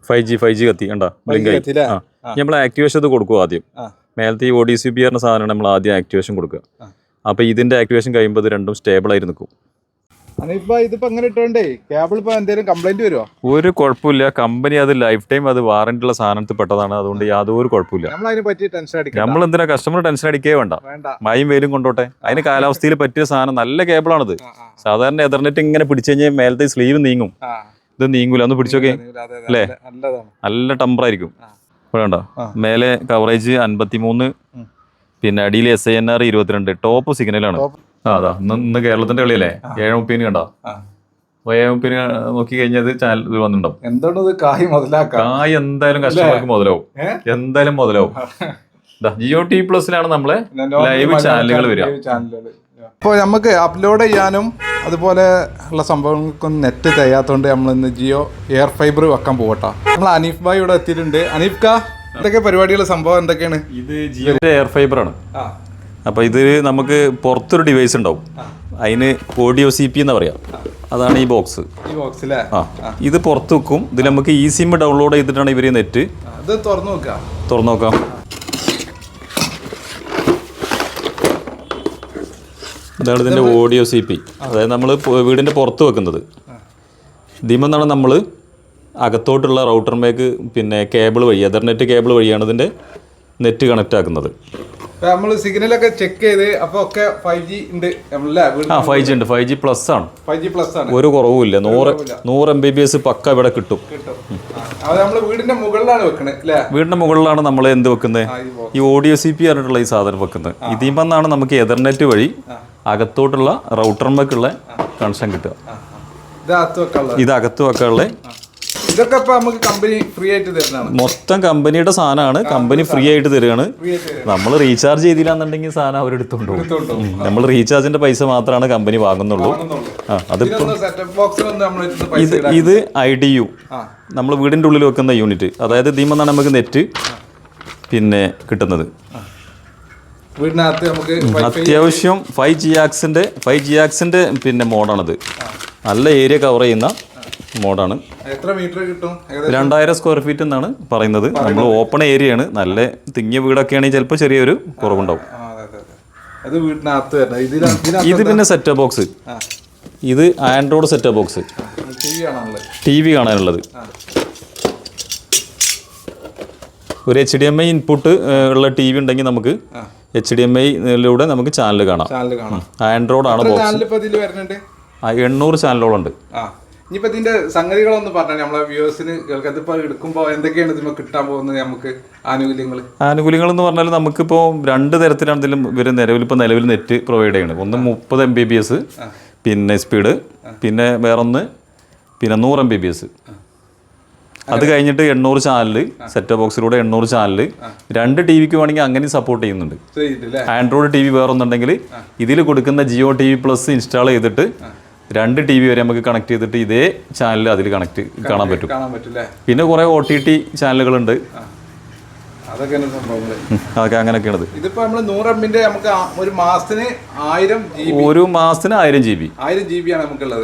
5G കത്തി കണ്ടാ നമ്മൾ ആക്ടിവേഷൻ ഇത് കൊടുക്കും ആദ്യം. മേലത്തെ ഈ ODCP പറഞ്ഞ സാധനമാണ് നമ്മൾ ആദ്യം ആക്ടിവേഷൻ കൊടുക്കുക. അപ്പോൾ ഇതിന്റെ ആക്ടിവേഷൻ കഴിയുമ്പോൾ ഇത് രണ്ടും സ്റ്റേബിൾ ആയിട്ട് നിൽക്കും. ഇതിപ്പോ അങ്ങനെ ഇട്ടോണ്ടേ കേബിൾ ഇപ്പൊ എന്തെങ്കിലും കംപ്ലൈന്റ് വരുമോ? ഒരു കുഴപ്പമില്ല. കമ്പനി അത് ലൈഫ് ടൈം അത് വാറന്റി ഉള്ള സാധനത്തിൽ പെട്ടതാണ്. അതുകൊണ്ട് യാതൊരു കുഴപ്പമില്ല. നമ്മൾ എന്തിനാ കസ്റ്റമർ ടെൻഷൻ അടിക്കേ വേണ്ട. മഴയും വെയിലും കൊണ്ടോട്ടെ. അതിന് കാലാവസ്ഥയിൽ പറ്റിയ സാധനം നല്ല കേബിളാണിത്. സാധാരണ എതർനെറ്റ് ഇങ്ങനെ പിടിച്ചു കഴിഞ്ഞാൽ മേലത്തെ സ്ലീവ് നീങ്ങും, ഇത് നീങ്ങൂല. ഒന്ന് പിടിച്ചോക്കെ അല്ലേ, നല്ല ടെമ്പറായിരിക്കും. വേണ്ട മേലെ കവറേജ് 53, പിന്നെ അടിയിൽ SINR 22, ടോപ്പ് സിഗ്നലാണ്. അതാ ഇന്ന് കേരളത്തിന്റെ കളിയല്ലേ, 7:30 കണ്ടോ? 7:30 നോക്കി കഴിഞ്ഞത് ചാനൽ ഇത് വന്നിട്ടുണ്ടാവും. എന്താണ് കായ് എന്തായാലും കസ്റ്റമർക്ക് മുതലാവും, എന്തായാലും മുതലാവും. JioT+ലാണ് നമ്മളെ ലൈവ് ചാനലുകൾ വരിക. ഇപ്പോൾ നമുക്ക് അപ്ലോഡ് ചെയ്യാനും അതുപോലെ ഉള്ള സംഭവങ്ങൾക്കൊന്നും നെറ്റ് തികയാത്തതുകൊണ്ട് നമ്മൾ ഇന്ന് ജിയോ എയർ ഫൈബർ വെക്കാൻ പോകട്ടോ. നമ്മൾ അനീഫ് ഭായ് ഇവിടെ എത്തിയിട്ടുണ്ട്. അനീഫ് കാ, എന്തൊക്കെ പരിപാടികൾ, സംഭവം എന്തൊക്കെയാണ്? ഇത് ജിയോ എയർ ഫൈബർ ആണ്. അപ്പോൾ ഇത് നമുക്ക് പുറത്തൊരു ഡിവൈസ് ഉണ്ടാവും, അതിന് ODCP എന്ന് പറയാം. അതാണ് ഈ ബോക്സ്. ഇത് പുറത്ത് വെക്കും. ഇതിൽ നമുക്ക് eSIM ഡൗൺലോഡ് ചെയ്തിട്ടാണ് ഇവർ നെറ്റ് തുറന്നു നോക്കാം. ഇതാണ് ഇതിൻ്റെ ODCP. അതായത് നമ്മൾ വീടിൻ്റെ പുറത്ത് വെക്കുന്നത്. ഇതിമെന്നാണ് നമ്മൾ അകത്തോട്ടുള്ള റൗട്ടറിലേക്ക് പിന്നെ കേബിൾ വഴി, എതർനെറ്റ് കേബിൾ വഴിയാണ് ഇതിൻ്റെ നെറ്റ് കണക്റ്റ് ആക്കുന്നത്. നമ്മൾ സിഗ്നലൊക്കെ ചെക്ക് ചെയ്ത് അപ്പോൾ ഒക്കെ 5G ഉണ്ട്. 5G ഉണ്ട്. 5G+ ആണ്. ഒരു കുറവുമില്ല. 100 MBPS പക്ക ഇവിടെ കിട്ടും. വീടിന്റെ മുകളിലാണ് വെക്കുന്നത്. വീടിന്റെ മുകളിലാണ് നമ്മൾ എന്ത് വെക്കുന്നത്, ഈ ODCP ആയിട്ടുള്ള ഈ സാധനം വെക്കുന്നത്. ഇതിമെന്നാണ് നമുക്ക് എതർനെറ്റ് വഴി അകത്തോട്ടുള്ള റൗട്ടറിലേക്കുള്ള കണക്ഷൻ കിട്ടുക. ഇത് അകത്ത് വെക്കാനുള്ള ഇതൊക്കെ നമുക്ക് കമ്പനി ഫ്രീ ആയിട്ട് തരുന്നതാണ്. മൊത്തം കമ്പനിയുടെ സാധനമാണ്. കമ്പനി ഫ്രീ ആയിട്ട് തരികയാണ്. നമ്മൾ റീചാർജ് ചെയ്തില്ലാന്നുണ്ടെങ്കിൽ സാധനം അവരെടുത്തോണ്ടു. നമ്മൾ റീചാർജിന്റെ പൈസ മാത്രമാണ് കമ്പനി വാങ്ങുന്നുള്ളൂ. ഇത് IDU, നമ്മൾ വീടിന്റെ ഉള്ളിൽ വെക്കുന്ന യൂണിറ്റ്. അതായത് ഇതിമെന്നാണ് നമുക്ക് നെറ്റ് പിന്നെ കിട്ടുന്നത്. അത്യാവശ്യം 5G പിന്നെ മോഡാണിത്. നല്ല ഏരിയ കവർ ചെയ്യുന്ന മോഡാണ്. എത്ര മീറ്റർ കിട്ടും? 2000 സ്ക്വയർ ഫീറ്റ് എന്നാണ് പറയുന്നത്. നമ്മൾ ഓപ്പൺ ഏരിയയാണ്. നല്ല തിങ്ങിയ വീടൊക്കെ ആണെങ്കിൽ ചിലപ്പോൾ ചെറിയൊരു കുറവുണ്ടാവും. ഇത് പിന്നെ സെറ്റ് ബോക്സ്. ഇത് ആൻഡ്രോയിഡ് സെറ്റ് ബോക്സ്, TV കാണാനുള്ളത്. ഒരു HDMI ഇൻപുട്ട് ഉള്ള TV ഉണ്ടെങ്കിൽ നമുക്ക് HDMI-യിലൂടെ നമുക്ക് ചാനൽ കാണാം. ആൻഡ്രോയിഡ് ആണ് ബോക്സ്. 800 ചാനലുകളുണ്ട്. ഇനിയിപ്പോൾ ഇതിന്റെ സംഗതികളൊന്നും പറഞ്ഞാൽ നമ്മളെ വ്യൂവേഴ്സിന് കേൾക്കാം. ഇതിപ്പോൾ എടുക്കുമ്പോൾ എന്തൊക്കെയാണ് ഇതിന് കിട്ടാൻ പോകുന്നത് നമുക്ക് ആനുകൂല്യങ്ങൾ എന്ന് പറഞ്ഞാൽ നമുക്കിപ്പോൾ 2 തരത്തിലാണ് ഇതിലും ഇവർ നിലവിൽ നെറ്റ് പ്രൊവൈഡ് ചെയ്യുന്നത്. ഒന്ന് 30 MBPS പിന്നെ സ്പീഡ്, പിന്നെ വേറൊന്ന് പിന്നെ 100 MBPS. അത് കഴിഞ്ഞിട്ട് 800 ചാനല്, സെറ്റ് ബോക്സിലൂടെ 800 ചാനല്. 2 TVക്ക് വേണമെങ്കിൽ അങ്ങനെ സപ്പോർട്ട് ചെയ്യുന്നുണ്ട്. ആൻഡ്രോയിഡ് TV വേറൊന്നുണ്ടെങ്കിൽ ഇതിൽ കൊടുക്കുന്ന JioT+ ഇൻസ്റ്റാൾ ചെയ്തിട്ട് 2 TV വരെ നമുക്ക് കണക്ട് ചെയ്തിട്ട് ഇതേ ചാനൽ അതിൽ കാണാൻ പറ്റും. പിന്നെ കുറെ OTT ചാനലുകളുണ്ട്. അതൊക്കെ അങ്ങനെയൊക്കെയാണത്. ഇതിപ്പോ നമ്മൾ 100 MB നമുക്ക് ഒരു മാസത്തിന് 1000 GB ആണ് നമുക്കുള്ളത്.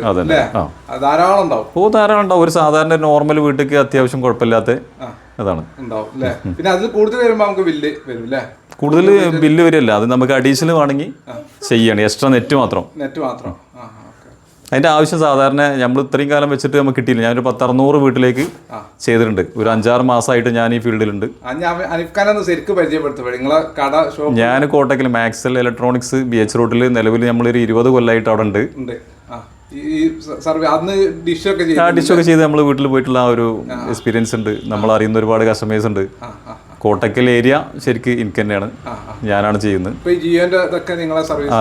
ധാരാളം ഉണ്ടാവും. ധാരാളം ഉണ്ടാവും. ഒരു സാധാരണ നോർമൽ വീട്ടിലേക്ക് അത്യാവശ്യം കുഴപ്പമില്ലാത്ത അതാണ്. പിന്നെ അതിൽ കൂടുതൽ വരുമ്പോൾ നമുക്ക് ബില്ല് വരും. കൂടുതൽ ബില്ല് വരില്ല. അത് നമുക്ക് അഡീഷണൽ വേണമെങ്കിൽ ചെയ്യണം. എക്സ്ട്രാ നെറ്റ് മാത്രം. അതിൻ്റെ ആവശ്യം സാധാരണ നമ്മൾ ഇത്രയും കാലം വെച്ചിട്ട് നമുക്ക് കിട്ടിയില്ല. ഞാനൊരു 10-600 വീട്ടിലേക്ക് ചെയ്തിട്ടുണ്ട്. ഒരു 5-6 മാസമായിട്ട് ഞാൻ ഈ ഫീൽഡിലുണ്ട്. ഞാൻ കോട്ടക്കൽ മാക്സൽ ഇലക്ട്രോണിക്സ് BH റോഡിൽ നിലവിൽ നമ്മളൊരു 20 കൊല്ലമായിട്ട് അവിടെ ഉണ്ട്. ഡിഷൊക്കെ ചെയ്ത് നമ്മൾ വീട്ടിൽ പോയിട്ടുള്ള ആ ഒരു എക്സ്പീരിയൻസ് ഉണ്ട്. നമ്മൾ അറിയുന്ന ഒരുപാട് കസ്റ്റമേഴ്സ് ഉണ്ട്. കോട്ടക്കൽ ഏരിയ ശരിക്കും എനിക്ക് തന്നെയാണ്, ഞാനാണ് ചെയ്യുന്നത്.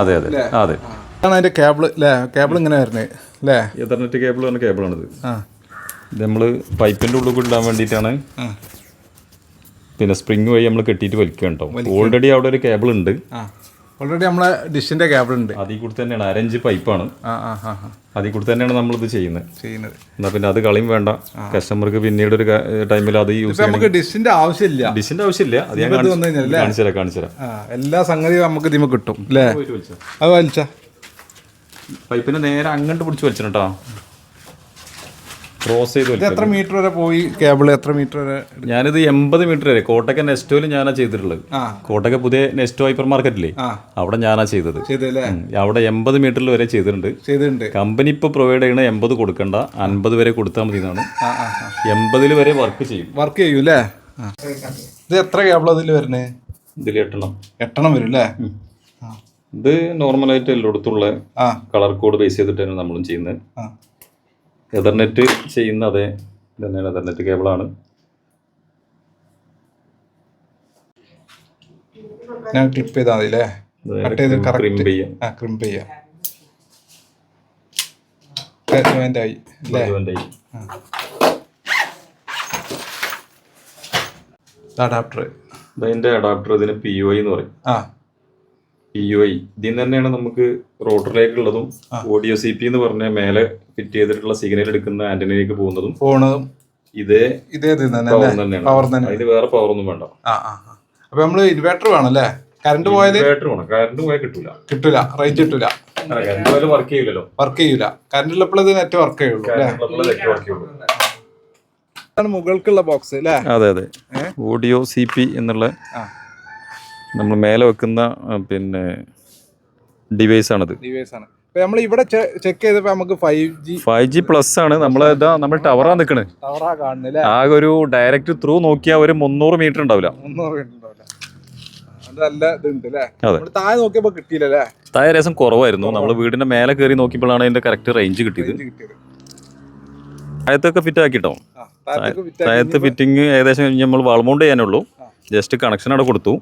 അതെ അതെ അതെ. അതിന്റെ കേബിൾ ഇങ്ങനെ വരുന്നത് അല്ലേ? എതർനെറ്റ് കേബിൾ പറഞ്ഞ കേബിളാണിത്. ഇത് നമ്മൾ പൈപ്പിന്റെ ഉള്ളിൽ കൂടി ഇടാൻ വേണ്ടിയിട്ടാണ്. പിന്നെ സ്പ്രിങ് വഴി നമ്മൾ കെട്ടിയിട്ട് വലിക്കുക കേട്ടോ. ഓൾറെഡി അവിടെ ഒരു കേബിൾ ഉണ്ട്. ഓൾറെഡി നമ്മളെ ഡിഷിന്റെ കേബിൾ ഉണ്ട്. അതിൽ കൂടി തന്നെയാണ് 1/2 പൈപ്പാണ്. അതിൽ കൂടി തന്നെയാണ് നമ്മളിത് ചെയ്യുന്നത്. എന്നാ പിന്നെ അത് കളിയും വേണ്ട. കസ്റ്റമർക്ക് പിന്നീട് ഒരു ടൈമിൽ അത് യൂസ് ചെയ്യാൻ ഡിഷിന്റെ ആവശ്യമില്ല. അത് ഞാൻ കാണിച്ചുതരാം. എല്ലാ സംഗതിയും നമുക്ക് ഇതിമ കിട്ടും അല്ലേ? അത് വലിച്ച പൈപ്പിന് നേരെ അങ്ങോട്ട് പിടിച്ച് വലിച്ചിട്ടോ. ക്രോസ് ചെയ്ത് ഇത് എത്ര മീറ്റർ വരെ പോയി കേബിൾ? എത്ര മീറ്റർ വരെ? ഞാനിത് 80 മീറ്റർ വരെ കോട്ടക്ക നെസ്റ്റോയിൽ ഞാനാ ചെയ്തിട്ടുള്ളത്. കോട്ടക്ക പുതിയ നെസ്റ്റോ ഹൈപ്പർ മാർക്കറ്റില്ലേ, അവിടെ ഞാനാ ചെയ്തത്. അവിടെ 80 മീറ്ററിൽ വരെ ചെയ്തിട്ടുണ്ട്. കമ്പനി ഇപ്പോൾ പ്രൊവൈഡ് ചെയ്യണ 80 കൊടുക്കണ്ട, 50 വരെ കൊടുത്താൽ മതി എന്നാണ്. 80 വരെ വർക്ക് ചെയ്യും അല്ലേ? ഇത് എത്ര കേബിൾ അതിൽ വരുന്നത്? ഇതിൽ 8 വരും അല്ലേ? ഇത് നോർമലായിട്ട് എല്ലായിടത്തുള്ള കളർ കോഡ് ബേസ് ചെയ്തിട്ടാണ് നമ്മളും ചെയ്യുന്നത്. എതർനെറ്റ് ചെയ്യുന്ന അതേ തന്നെയാണ്, എതർനെറ്റ് കേബിളാണ്. ഞാൻ ക്ലിപ്പ് ചെയ്താൽ മതി അല്ലേ? കട്ട് ചെയ്ത് ക്രിമ്പ് ചെയ്യാം. ക്രിമ്പ് ചെയ്യാം. ആയി അഡാപ്റ്റർ. ഇതിന്റെ അഡാപ്റ്റർ ഇതിന് POI എന്ന് പറയും. POI ഇതിൽ തന്നെയാണ് നമുക്ക് റോട്ടറിലേക്കുള്ളതും ഓഡിയോ CP എന്ന് പറഞ്ഞ മേലെ ഫിറ്റ് ചെയ്തിട്ടുള്ള സിഗ്നൽ എടുക്കുന്ന ആന്റിനയിലേക്ക് പോകുന്നതും ഇതേ പവർ തന്നെ. അതിന് വേറെ പവർ ഒന്നും വേണ്ട. അപ്പൊ നമ്മള് ഇൻവേർട്ടർ വേണല്ലേ? കറണ്ട് പോയാൽ ഇൻവേർട്ടർ വേണം. കറണ്ട് പോയാൽ കിട്ടൂല, റേഞ്ച് കിട്ടൂല. കറണ്ട് പോയാലും വർക്ക് ചെയ്യൂല. കറണ്ട് ഉള്ളപ്പോൾ ഇത് നെറ്റ് വർക്ക് ചെയ്യുള്ളൂ. മുകൾക്കുള്ള ബോക്സ് അല്ലേ? അതെ. ഓഡിയോ CP എന്നുള്ള നമ്മൾ മേലെ വെക്കുന്ന പിന്നെ ഡിവൈസ് ആണത്. നമ്മൾ ഇവിടെ ചെക്ക് ചെയ്തപ്പോ നമുക്ക് 5G പ്ലസ് ആണ്. നമ്മൾ ടവറാ നിക്കണ്. ആകെ ഒരു ഡയറക്റ്റ് ത്രൂ നോക്കിയാൽ ഒരു 300 മീറ്റർ ഉണ്ടാവില്ല. താഴെ രസം കുറവായിരുന്നു. നമ്മൾ വീടിന്റെ മേലെ കയറി നോക്കിയപ്പോഴാണ് അതിന്റെ കറക്റ്റ് റേഞ്ച് കിട്ടിയത്. താഴത്തൊക്കെ ഫിറ്റ് ആക്കിട്ടോ. താഴത്ത് ഫിറ്റിംഗ് ഏകദേശം നമ്മൾ വാൾമൗണ്ട് ചെയ്യാനുള്ളൂ. ജസ്റ്റ് കണക്ഷൻ അവിടെ കൊടുത്തു.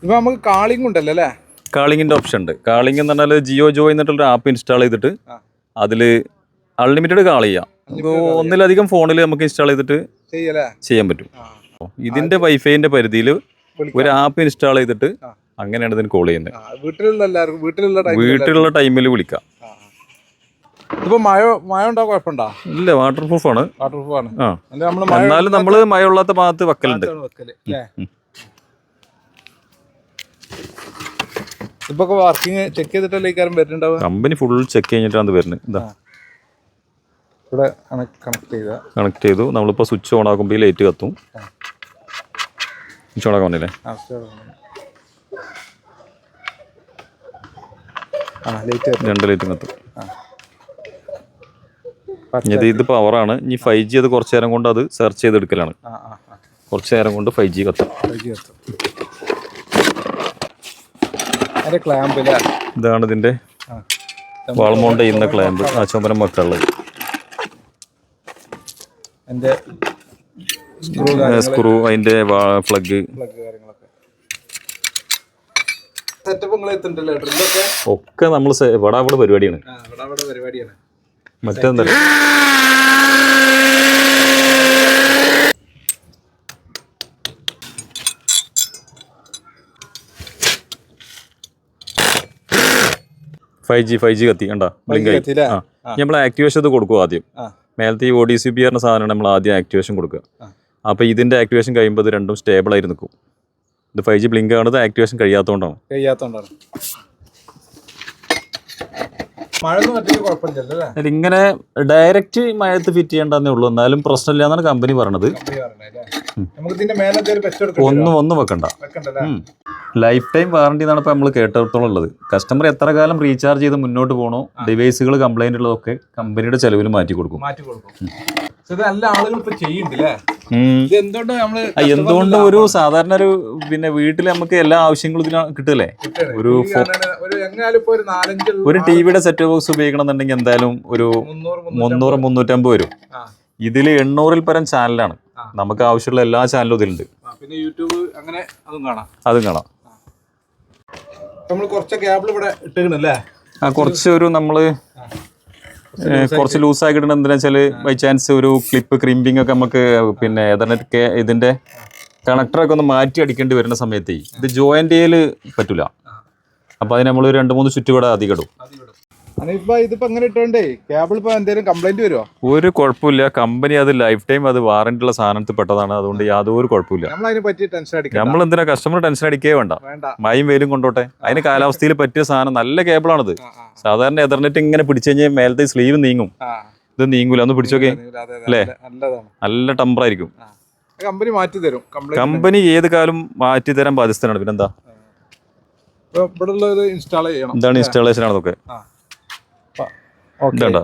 നമുക്ക് കാളിംഗ് ഉണ്ടല്ലോ. കാളിങ്ങിന്റെ ഓപ്ഷൻ ഉണ്ട്. കാളിംഗ് എന്ന് പറഞ്ഞാൽ ജിയോ ജോയ് എന്നിട്ടുള്ള ആപ്പ് ഇൻസ്റ്റാൾ ചെയ്തിട്ട് അതിൽ അൺലിമിറ്റഡ് കാൾ ചെയ്യാം. ഒന്നിലധികം ഫോണിൽ നമുക്ക് ഇൻസ്റ്റാൾ ചെയ്തിട്ട് ചെയ്യാൻ പറ്റും. ഇതിന്റെ വൈഫൈന്റെ പരിധിയിൽ ഒരു ആപ്പ് ഇൻസ്റ്റാൾ ചെയ്തിട്ട് അങ്ങനെയാണ് ഇതിന് കോൾ ചെയ്യുന്നത്. വീട്ടിലുള്ള ടൈമിൽ വിളിക്കാം. ഇല്ല, വാട്ടർ പ്രൂഫ് ആണ്. എന്നാലും നമ്മള് മഴ ഉള്ളാത്ത ഭാഗത്ത് വെക്കലുണ്ട്. കമ്പനി ഫുൾ ചെക്ക് കഴിഞ്ഞിട്ടാണ് വരുന്നത്. കണക്ട് ചെയ്തു. നമ്മളിപ്പോ സ്വിച്ച് ഓൺ ആക്കുമ്പോൾ ലൈറ്റ് കത്തും. സ്വിച്ച് ഓൺ ആക്കാൻ പറഞ്ഞില്ലേ? രണ്ട് ലൈറ്റും കത്തും. ഇത് പവറാണ്. ഇനി 5G അത് കുറച്ചു നേരം കൊണ്ട് അത് സെർച്ച് ചെയ്തെടുക്കലാണ്. കുറച്ചു നേരം കൊണ്ട് 5G കത്തും. ഇതാണ് ഇതിന്റെ വാൾമൗണ്ട് ചെയ്യുന്ന ക്ലാമ്പ്. ആ ചുമരം വെക്കാനുള്ളത്. സ്ക്രൂ, അതിന്റെ പ്ലഗ് ഒക്കെ നമ്മൾ ഇവിടെ പരിപാടിയാണ്. മറ്റെന്താ ഫൈവ് ജി കത്തി കണ്ടാ നമ്മൾ ആക്ടിവേഷൻ ഇത് കൊടുക്കും ആദ്യം. മേലത്തെ ഈ ODCP പറഞ്ഞ സാധനമാണ് നമ്മൾ ആദ്യം ആക്ടിവേഷൻ കൊടുക്കുക. അപ്പോൾ ഇതിന്റെ ആക്ടിവേഷൻ കഴിയുമ്പോൾ ഇത് രണ്ടും സ്റ്റേബിൾ ആയി നിൽക്കും. ഇത് 5G ബ്ലിങ്ക് ആണത് ആക്ടിവേഷൻ കഴിയാത്തതുകൊണ്ടാണ്. ഇങ്ങനെ ഡയറക്റ്റ് മഴത്ത് ഫിറ്റ് ചെയ്യേണ്ടതേ ഉള്ളൂ. എന്നാലും പ്രശ്നമില്ല എന്നാണ് കമ്പനി പറഞ്ഞത്. ഒന്നും വെക്കണ്ട. ലൈഫ് ടൈം വാറണ്ടി എന്നാണ് ഇപ്പോൾ നമ്മൾ കേട്ടിടത്തോളം ഉള്ളത്. കസ്റ്റമർ എത്ര കാലം റീചാർജ് ചെയ്ത് മുന്നോട്ട് പോകണോ, ഡിവൈസുകൾ കംപ്ലൈന്റ് ഉള്ളതൊക്കെ കമ്പനിയുടെ ചെലവിൽ മാറ്റി കൊടുക്കും. എന്തുകൊണ്ട് ഒരു സാധാരണ ഒരു പിന്നെ വീട്ടിൽ നമുക്ക് എല്ലാ ആവശ്യങ്ങളും ഇതിന് കിട്ടില്ലേ? ഒരു ടിവിയുടെ സെറ്റ് ബോക്സ് ഉപയോഗിക്കണം എന്നുണ്ടെങ്കിൽ എന്തായാലും ഒരു 300-350 വരും. ഇതിൽ 800-ൽ പരം ചാനലാണ്. നമുക്ക് ആവശ്യമുള്ള എല്ലാ ചാനലും ഇതിലുണ്ട്. പിന്നെ യൂട്യൂബ് അങ്ങനെ അതും കാണാം. കുറച്ച് ഒരു നമ്മള് കുറച്ച് ലൂസാക്കി ഇടണം. എന്താ വെച്ചാൽ ബൈ ചാൻസ് ഒരു ക്ലിപ്പ് ക്രിമ്പിംഗ് ഒക്കെ നമുക്ക് പിന്നെ എതർനെറ്റ് ഇതിന്റെ കണക്ടറൊക്കെ ഒന്ന് മാറ്റി അടിക്കേണ്ടി വരുന്ന സമയത്ത് ഇത് ജോയിന്റ് ചെയ്യൽ പറ്റൂല. അപ്പൊ അതിന് നമ്മൾ 2-3 ചുറ്റുകൂടെ അധികം ഇടും. ഒരു കുഴപ്പമില്ല. കമ്പനി അത് ലൈഫ് ടൈം അത് വാറന്റി ഉള്ള സാധനത്തിൽ പെട്ടതാണ്. അതുകൊണ്ട് യാതൊരു കുഴപ്പമില്ല. നമ്മൾ എന്തിനാ കസ്റ്റമർ ടെൻഷൻ അടിക്കേ വേണ്ട. മഴയും വെയിലും കൊണ്ടോട്ടെ. അതിന് കാലാവസ്ഥയിൽ പറ്റിയ സാധനം നല്ല കേബിളാണിത്. സാധാരണ എതർനെറ്റ് ഇങ്ങനെ പിടിച്ചു കഴിഞ്ഞാൽ മേലത്തെ സ്ലീവ് നീങ്ങും. ഇത് നീങ്ങൂല, ഒന്ന് പിടിച്ചോക്കെ അല്ലേ? നല്ലതാണ്, നല്ല ടെമ്പറായിരിക്കും. കമ്പനി മാറ്റി തരും. കമ്പനി ഏത് കാലം മാറ്റി തരാൻ ബാധ്യസ്ഥനാണ്. പിന്നെന്താ, ഇവിടെ ഉള്ളത് ഇൻസ്റ്റാൾ ചെയ്യണം. എന്താണ് ഇൻസ്റ്റാളേഷൻ ആണ് അതൊക്കെ. ഇതാണ്ട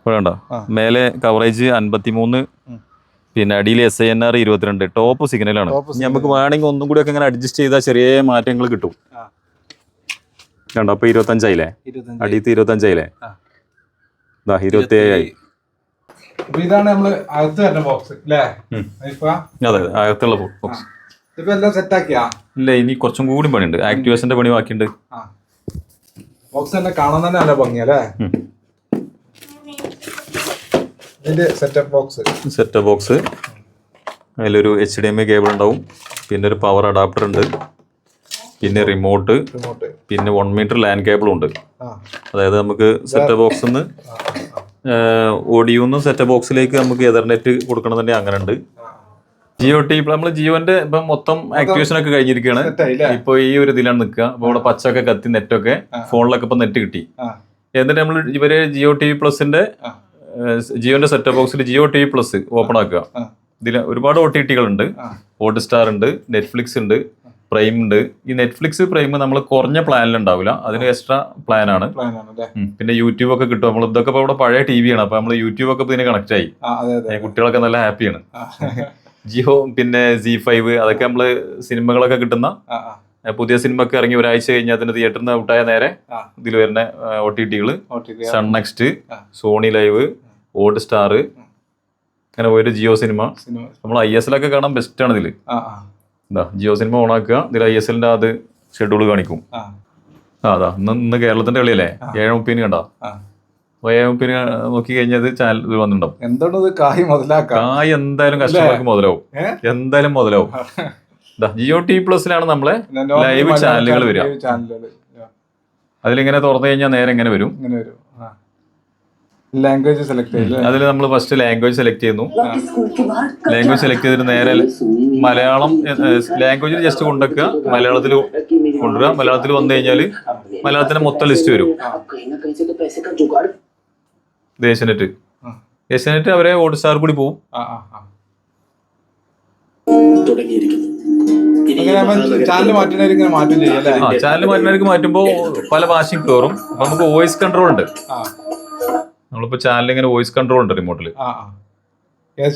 വേണ്ട, മേലെ കവറേജ് 53, പിന്നെ അടിയിൽ SINR 22, ടോപ്പ് സിഗ്നലാണ്. നമുക്ക് വേണമെങ്കിൽ ഒന്നും കൂടി ഒക്കെ ഇങ്ങനെ അഡ്ജസ്റ്റ് ചെയ്താൽ ചെറിയ മാറ്റങ്ങൾ കിട്ടും. കണ്ടോ, അപ്പൊ 25 അടിയത്ത് 25 27 ഇതാണ് നമ്മള് അകത്ത് വരുന്ന ബോക്സ് അല്ലേ? അതെ, അകത്തുള്ള ബോക്സ് ഇപ്പൊ എല്ലാം സെറ്റ് ആക്കിയാ? ഇല്ല, ഇനി കുറച്ചും കൂടി പണിയുണ്ട്. ആക്ടിവേഷന്റെ പണി ബാക്കിയുണ്ട്. ബോക്സ് തന്നെ കാണാൻ തന്നെ നല്ല ഭംഗിയല്ലേ? ഇതിന്റെ സെറ്റപ്പ് ബോക്സ് അതിലൊരു HDMI കേബിൾ ഉണ്ടാവും, പിന്നെ ഒരു പവർ അഡാപ്റ്റർ ഉണ്ട്, പിന്നെ റിമോട്ട്, പിന്നെ 1 മീറ്റർ ലാൻ കേബിളും ഉണ്ട്. അതായത് നമുക്ക് സെറ്റപ്പ് ബോക്സിൽ നിന്ന് ഓഡിയോന്ന് സെറ്റപ്പ് ബോക്സിലേക്ക് നമുക്ക് എതർനെറ്റ് കൊടുക്കണമെന്നുണ്ടെങ്കിൽ അങ്ങനെ ഉണ്ട്. ജിയോ ടി നമ്മൾ ജിയോന്റെ ഇപ്പം മൊത്തം ആക്ടിവേഷൻ ഒക്കെ കഴിഞ്ഞിരിക്കുകയാണ്. ഇപ്പൊ ഈ ഒരു ഇതിലാണ് നിൽക്കുക. അപ്പൊ ഇവിടെ പച്ചൊക്കെ കത്തി നെറ്റൊക്കെ ഫോണിലൊക്കെ ഇപ്പൊ നെറ്റ് കിട്ടി. എന്നിട്ട് നമ്മൾ ഇവര് ജിയോ TV പ്ലസിന്റെ ജിയോന്റെ സെറ്റപ്പ് ബോക്സിൽ ജിയോ TV പ്ലസ് ഓപ്പൺ ആക്കുക. ഇതിൽ ഒരുപാട് OTT ഉണ്ട്. ഹോട്ട്സ്റ്റാർ ഉണ്ട്, നെറ്റ്ഫ്ലിക്സ് ഉണ്ട്, പ്രൈം ഉണ്ട്. ഈ നെറ്റ്ഫ്ലിക്സ് പ്രൈം നമ്മൾ കുറഞ്ഞ പ്ലാനിൽ ഉണ്ടാവില്ല, അതിന് എക്സ്ട്രാ പ്ലാനാണ്. പിന്നെ യൂട്യൂബ് ഒക്കെ കിട്ടും. നമ്മൾ ഇതൊക്കെ ഇപ്പൊ ഇവിടെ പഴയ TV ആണ്, അപ്പൊ നമ്മൾ യൂട്യൂബ് ഒക്കെ ഇതിന് കണക്ട് ആയി. കുട്ടികളൊക്കെ നല്ല ഹാപ്പിയാണ്. ജിയോ പിന്നെ Z5 അതൊക്കെ നമ്മള് സിനിമകളൊക്കെ കിട്ടുന്ന പുതിയ സിനിമ ഒക്കെ ഇറങ്ങി ഒരാഴ്ച കഴിഞ്ഞാൽ അതിന് തിയേറ്ററിൽ നിന്ന് ഔട്ടായ നേരെ ഇതിൽ വരുന്ന OTT Sun next, Sony Liv, Hotstar, അങ്ങനെ പോയിട്ട് ജിയോ സിനിമ. നമ്മൾ ISL ഒക്കെ കാണാൻ ബെസ്റ്റ് ആണ് ഇതില്. എന്താ, ജിയോ സിനിമ ഓൺ ആക്കുക, ഇതിൽ ISLന്റെ അത് ഷെഡ്യൂൾ കാണിക്കും. അതാ ഇന്ന് കേരളത്തിന്റെ കളിയല്ലേ, 7:30 കണ്ടോ? 7:30 നോക്കി കഴിഞ്ഞത് ചാനൽ ഇത് വന്നിട്ടുണ്ടാവും. എന്താണ് കായ് എന്തായാലും കസ്റ്റമർക്ക് മുതലാവും, എന്തായാലും മുതലാവും. ജിയോ TV പ്ലസിലാണ് നമ്മളെ ലൈവ് ചാനലുകൾ വരിക. അതിലിങ്ങനെ തുറന്നു കഴിഞ്ഞാൽ നേരെ എങ്ങനെ വരും. ലാംഗ്വേജ് സെലക്ട് ചെയ്തു. അതിൽ നമ്മൾ ഫസ്റ്റ് ലാംഗ്വേജ് സെലക്ട് ചെയ്യുന്നു. ലാംഗ്വേജ് സെലക്ട് ചെയ്തിട്ട് നേരെ മലയാളം ലാംഗ്വേജ് ജസ്റ്റ് കൊണ്ടുവെക്കുക, മലയാളത്തിൽ കൊണ്ടുവരിക. മലയാളത്തിൽ വന്നു കഴിഞ്ഞാൽ മലയാളത്തിന്റെ മൊത്തം ലിസ്റ്റ് വരും. ഏഷ്യാനെറ്റ് അവരെ ഹോട്ട്സ്റ്റാർ കൂടി പോവും. ചാനൽ മാറ്റുന്നവർക്ക് മാറ്റുമ്പോൾ പല ഭാഷയും കയറും. അപ്പൊ നമുക്ക് വോയിസ് കൺട്രോൾ ഉണ്ട്. നമ്മളിപ്പോ ചാനൽ ഇങ്ങനെ വോയിസ് കൺട്രോൾ ഉണ്ട് റിമോട്ടില്.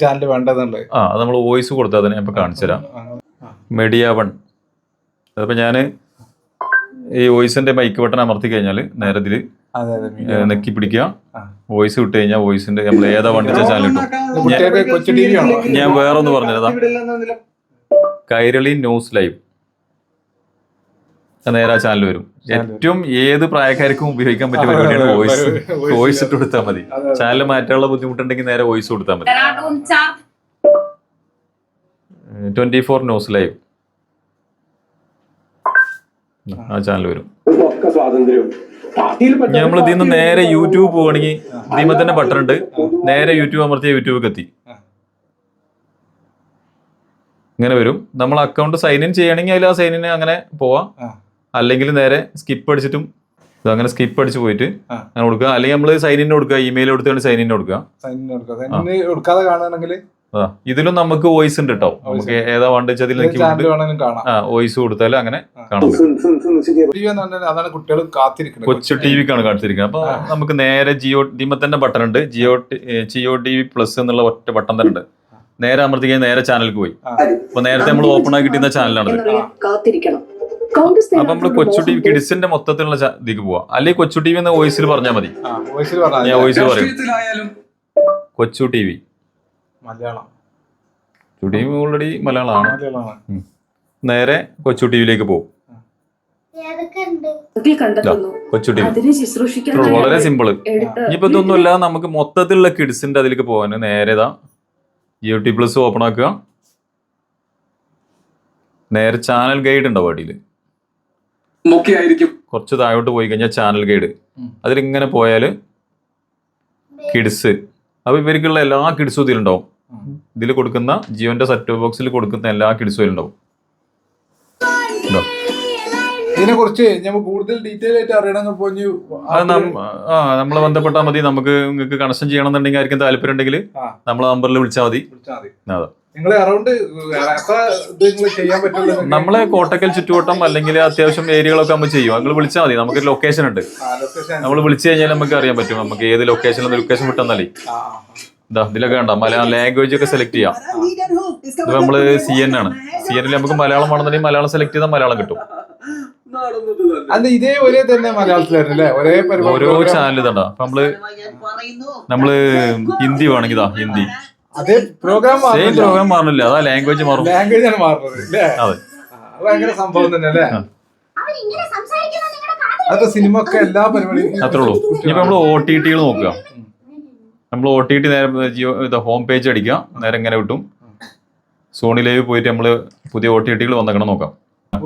ചാനൽ വേണ്ടതുണ്ട്. അത് നമ്മൾ വോയിസ് കൊടുത്താൽ തന്നെ ഞാൻ ഇപ്പൊ കാണിച്ചു തരാം. മീഡിയ 1 അതിപ്പോ ഞാന് ഈ വോയിസിന്റെ മൈക്ക് ബട്ടൺ അമർത്തി കഴിഞ്ഞാൽ നേരെ ഇതില് നെക്കി പിടിക്കുക, വോയിസ് വിട്ട് കഴിഞ്ഞാൽ വോയിസിന്റെ നമ്മൾ ഏതാ വണ്ടിച്ച ചാനൽ കിട്ടും. ഞാൻ വേറൊന്ന് പറഞ്ഞതാ, കൈരളി ന്യൂസ് ലൈവ്, നേരെ ചാനൽ വരും. ഏറ്റവും ഏത് പ്രായക്കാർക്കും ഉപയോഗിക്കാൻ പറ്റിയ പരിപാടിയാണ് വോയിസ്. വോയിസ് ഇട്ട് കൊടുത്താൽ മതി. ചാനൽ മാറ്റാനുള്ള ബുദ്ധിമുട്ടുണ്ടെങ്കിൽ നേരെ വോയിസ് കൊടുത്താൽ മതി. 24 ന്യൂസ് ലൈവ് ആ ചാനൽ വരും. നമ്മൾ ഇതിൽ നിന്ന് നേരെ യൂട്യൂബ് പോവുകയാണെങ്കിൽ ഇതിമ തന്നെ ബട്ടൺ ഉണ്ട്. നേരെ യൂട്യൂബ് അമർത്തിയ യൂട്യൂബ് എത്തി ഇങ്ങനെ വരും. നമ്മൾ അക്കൗണ്ട് സൈൻ ഇൻ ചെയ്യണമെങ്കിൽ അതിൽ ആ സൈൻ ഇൻ അങ്ങനെ പോവാം. അല്ലെങ്കിൽ നേരെ സ്കിപ്പ് അടിച്ചിട്ടും അങ്ങനെ സ്കിപ്പ് അടിച്ച് പോയിട്ട് അങ്ങനെ കൊടുക്കുക. അല്ലെങ്കിൽ നമ്മൾ സൈൻ ഇൻ കൊടുക്കുക, ഇമെയിൽ കൊടുത്തുകൊണ്ട് സൈൻ ഇൻ കൊടുക്കുക. ഇതിലും നമുക്ക് വോയിസ് ഉണ്ട് കേട്ടോ. നമുക്ക് ഏതാ വേണ്ടത് അതിൽ വോയിസ് കൊടുത്താൽ അങ്ങനെ കാണാൻ പറ്റും. കൊച്ചു TV-ക്കാണ് കാണിച്ചിരിക്കുന്നത്. അപ്പൊ നമുക്ക് നേരെ ജിയോ ഡിമത്തിന്റെ ബട്ടൺ ഉണ്ട്. ജിയോ TV പ്ലസ് എന്നുള്ള ഒറ്റ ബട്ടൺ തന്നെ ഉണ്ട്. നേരെ അമർത്തിക്കാൻ നേരെ ചാനലിലേക്ക് പോയി. അപ്പൊ നേരത്തെ നമ്മൾ ഓപ്പൺ ആക്കി കിട്ടുന്ന ചാനലാണ്. അപ്പൊ നമ്മള് കൊച്ചു TV കിഡ്സിന്റെ മൊത്തത്തിലുള്ള ഇതിലേക്ക് പോവാം. അല്ലെങ്കിൽ കൊച്ചു TV എന്ന വോയിസിൽ പറഞ്ഞാൽ മതി. ഞാൻ വോയിസിൽ പറയും കൊച്ചു TV. TV ഓൾറെഡി മലയാളമാണ്. നേരെ കൊച്ചു TV-യിലേക്ക് പോകും. കൊച്ചു TV വളരെ സിമ്പിള്. ഇനിയിപ്പോ ഇതൊന്നുമില്ല, നമുക്ക് മൊത്തത്തിലുള്ള കിഡ്സിന്റെ അതിലേക്ക് പോകാൻ നേരെതാ ജിയോ TV പ്ലസ് ഓപ്പൺ ആക്കുക. നേരെ ചാനൽ ഗൈഡ് ഉണ്ടാവും അടിയിൽ. കുറച്ച് താഴോട്ട് പോയി കഴിഞ്ഞാൽ ചാനൽ ഗൈഡ്, അതിലിങ്ങനെ പോയാല് കിഡ്സ്. അപ്പൊ ഇവർക്കുള്ള എല്ലാ കിഡ്സും ഇതിലുണ്ടാവും. ഇതിൽ കൊടുക്കുന്ന ജിയോന്റെ സെറ്റ് ബോക്സിൽ കൊടുക്കുന്ന എല്ലാ കിഡ്സും ഉണ്ടാവും. ഇതിനെ കുറിച്ച് നമ്മൾ കൂടുതൽ ഡീറ്റെയിൽ ആയിട്ട് അറിയണമെങ്കിൽ അത് നമ്മളെ ബന്ധപ്പെട്ടാൽ മതി. നമുക്ക് നിങ്ങൾക്ക് കണക്ഷൻ ചെയ്യണമെന്നുണ്ടെങ്കിൽ ആയിരിക്കും താല്പര്യം ഉണ്ടെങ്കിൽ നമ്മളെ നമ്പറിൽ വിളിച്ചാൽ മതി. അതെ, നിങ്ങൾ അറൗണ്ട് ചെയ്യാൻ പറ്റുള്ളൂ. നമ്മളെ കോട്ടക്കൽ ചുറ്റുവട്ടം അല്ലെങ്കിൽ അത്യാവശ്യം ഏരിയകളൊക്കെ നമ്മൾ ചെയ്യും. നിങ്ങൾ വിളിച്ചാൽ മതി. നമുക്ക് ലൊക്കേഷൻ ഉണ്ട്. നമ്മൾ വിളിച്ചു കഴിഞ്ഞാൽ നമുക്ക് അറിയാൻ പറ്റും നമുക്ക് ഏത് ലൊക്കേഷനിൽ ലൊക്കേഷൻ വിട്ടെന്നാലേ. ഇതാ ഇതിലൊക്കെ കണ്ട മലയാളം ലാംഗ്വേജ് ഒക്കെ സെലക്ട് ചെയ്യാം. ഇത് നമ്മള് CN ആണ്. CN നമുക്ക് മലയാളം വേണമെന്നുണ്ടെങ്കിൽ മലയാളം സെലക്ട് ചെയ്താൽ മലയാളം കിട്ടും. അല്ല ഇതേ ഒരേ തന്നെ മലയാളത്തിലായിരുന്നല്ലേ ഒരേ ഓരോ ചാനൽ ഇതാ. അപ്പൊ നമ്മള് ഹിന്ദി വേണമെങ്കിൽ ഇതാ ഹിന്ദി അതേ പ്രോഗ്രാം മാറില്ല. അതാ ലാംഗ്വേജ് മാറും. ലാംഗ്വേജ് ആണ് മാറുന്നത് അല്ലേ? അതെ, ഭയങ്കര സംഭവം തന്നെ അല്ലേ? അതൊക്കെ സിനിമ ഒക്കെ എല്ലാ പരിപാടിയും അത്രേ ഉള്ളൂ. ഇനിയിപ്പോ നമ്മള് OTT നോക്കുക. നമ്മൾ OTT നേരെ ജിയോ ഹോം പേജ് അടിക്കുക, നേരെ ഇങ്ങനെ കിട്ടും. സോണി ലൈവ് പോയിട്ട് നമ്മള് പുതിയ OTT വന്നേക്കണം നോക്കാം.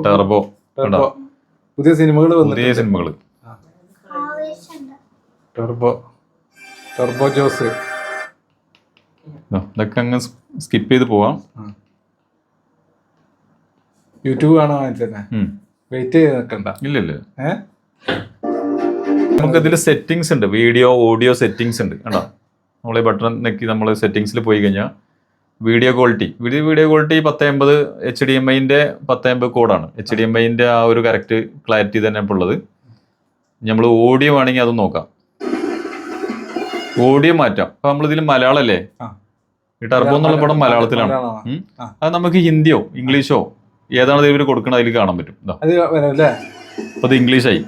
ടെർബോ പുതിയ സിനിമകൾ ടെർബോ ജോസ് ഇതൊക്കെ അങ്ങ് സ്കിപ്പ് ചെയ്ത് പോവാം. യൂട്യൂബ് കാണാൻ തന്നെ വെയിറ്റ് ചെയ്ത് നിൽക്കണ്ട. ഇല്ല നമുക്ക് ഇതിൽ സെറ്റിങ്സ് ഉണ്ട്. വീഡിയോ ഓഡിയോ സെറ്റിങ്സ് ഉണ്ട് കണ്ടോ. നമ്മൾ ഈ ബട്ടൺ നെക്കി നമ്മൾ സെറ്റിങ്സിൽ പോയി കഴിഞ്ഞാൽ വീഡിയോ ക്വാളിറ്റി 1080 HDMI-ൻ്റെ 1080 കോഡാണ്. HDMI-ൻ്റെ ആ ഒരു കറക്റ്റ് ക്ലാരിറ്റി തന്നെ ഇപ്പോൾ ഉള്ളത്. നമ്മൾ ഓഡിയോ ആണെങ്കിൽ അതും നോക്കാം. ഓഡിയോ മാറ്റാം. അപ്പൊ നമ്മളിതിൽ മലയാളം അല്ലേ, ഈ ടെർബോ എന്നുള്ള പടം മലയാളത്തിലാണ്. അത് നമുക്ക് ഹിന്ദിയോ ഇംഗ്ലീഷോ ഏതാണ് ഇവർ കൊടുക്കണത് അതിൽ കാണാൻ പറ്റും. അപ്പൊ ഇത് ഇംഗ്ലീഷായി.